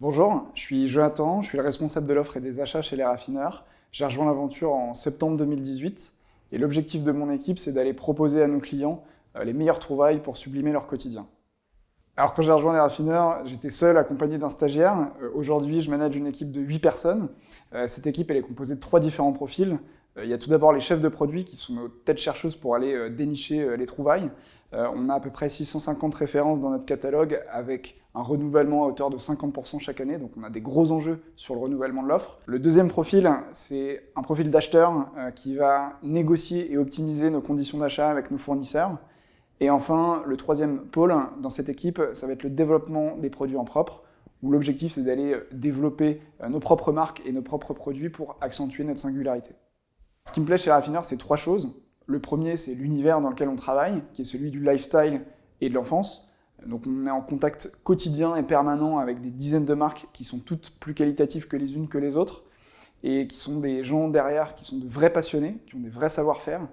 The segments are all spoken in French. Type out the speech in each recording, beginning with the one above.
Bonjour, je suis Jonathan, je suis le responsable de l'offre et des achats chez les raffineurs. J'ai rejoint l'aventure en septembre 2018 et l'objectif de mon équipe, c'est d'aller proposer à nos clients les meilleures trouvailles pour sublimer leur quotidien. Alors quand j'ai rejoint les raffineurs, j'étais seul accompagné d'un stagiaire. Aujourd'hui, je manage une équipe de 8 personnes. Cette équipe, elle est composée de 3 différents profils. Il y a tout d'abord les chefs de produits qui sont nos têtes chercheuses pour aller dénicher les trouvailles. On a à peu près 650 références dans notre catalogue avec un renouvellement à hauteur de 50% chaque année, donc on a des gros enjeux sur le renouvellement de l'offre. Le deuxième profil, c'est un profil d'acheteur qui va négocier et optimiser nos conditions d'achat avec nos fournisseurs. Et enfin, le troisième pôle dans cette équipe, ça va être le développement des produits en propre, où l'objectif c'est d'aller développer nos propres marques et nos propres produits pour accentuer notre singularité. Ce qui me plaît chez Raffineur, c'est 3 choses. Le premier, c'est l'univers dans lequel on travaille, qui est celui du lifestyle et de l'enfance. Donc on est en contact quotidien et permanent avec des dizaines de marques qui sont toutes plus qualitatives que les unes que les autres, et qui sont des gens derrière qui sont de vrais passionnés, qui ont des vrais savoir-faire.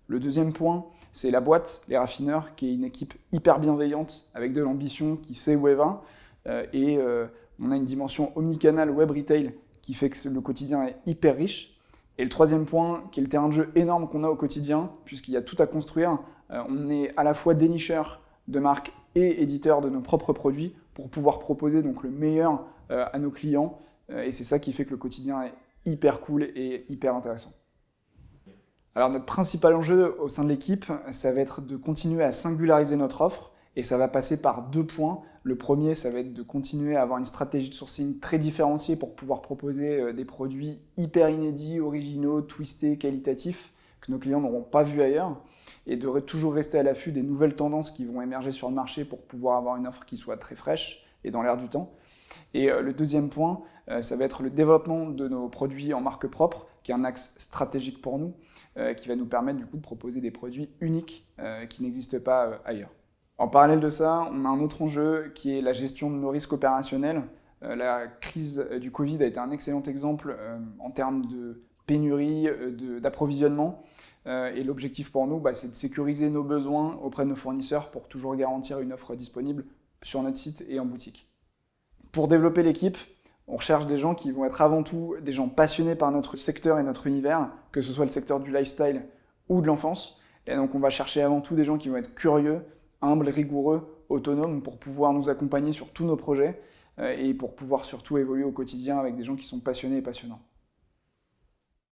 Le deuxième point, c'est la boîte, les raffineurs, qui est une équipe hyper bienveillante, avec de l'ambition, qui sait où elle va. On a une dimension omnicanal web retail qui fait que le quotidien est hyper riche. Et le troisième point, qui est le terrain de jeu énorme qu'on a au quotidien, puisqu'il y a tout à construire, on est à la fois dénicheur de marques et éditeur de nos propres produits pour pouvoir proposer donc le meilleur à nos clients. Et c'est ça qui fait que le quotidien est hyper cool et hyper intéressant. Alors notre principal enjeu au sein de l'équipe, ça va être de continuer à singulariser notre offre et ça va passer par 2 points. Le premier, ça va être de continuer à avoir une stratégie de sourcing très différenciée pour pouvoir proposer des produits hyper inédits, originaux, twistés, qualitatifs que nos clients n'auront pas vus ailleurs et de toujours rester à l'affût des nouvelles tendances qui vont émerger sur le marché pour pouvoir avoir une offre qui soit très fraîche et dans l'air du temps. Et le deuxième point, ça va être le développement de nos produits en marque propre, qui est un axe stratégique pour nous, qui va nous permettre du coup de proposer des produits uniques qui n'existent pas ailleurs. En parallèle de ça, on a un autre enjeu qui est la gestion de nos risques opérationnels. La crise du Covid a été un excellent exemple en termes de pénurie, d'approvisionnement. Et l'objectif pour nous, c'est de sécuriser nos besoins auprès de nos fournisseurs pour toujours garantir une offre disponible sur notre site et en boutique. Pour développer l'équipe, on recherche des gens qui vont être avant tout des gens passionnés par notre secteur et notre univers, que ce soit le secteur du lifestyle ou de l'enfance. Et donc on va chercher avant tout des gens qui vont être curieux, humbles, rigoureux, autonomes pour pouvoir nous accompagner sur tous nos projets et pour pouvoir surtout évoluer au quotidien avec des gens qui sont passionnés et passionnants.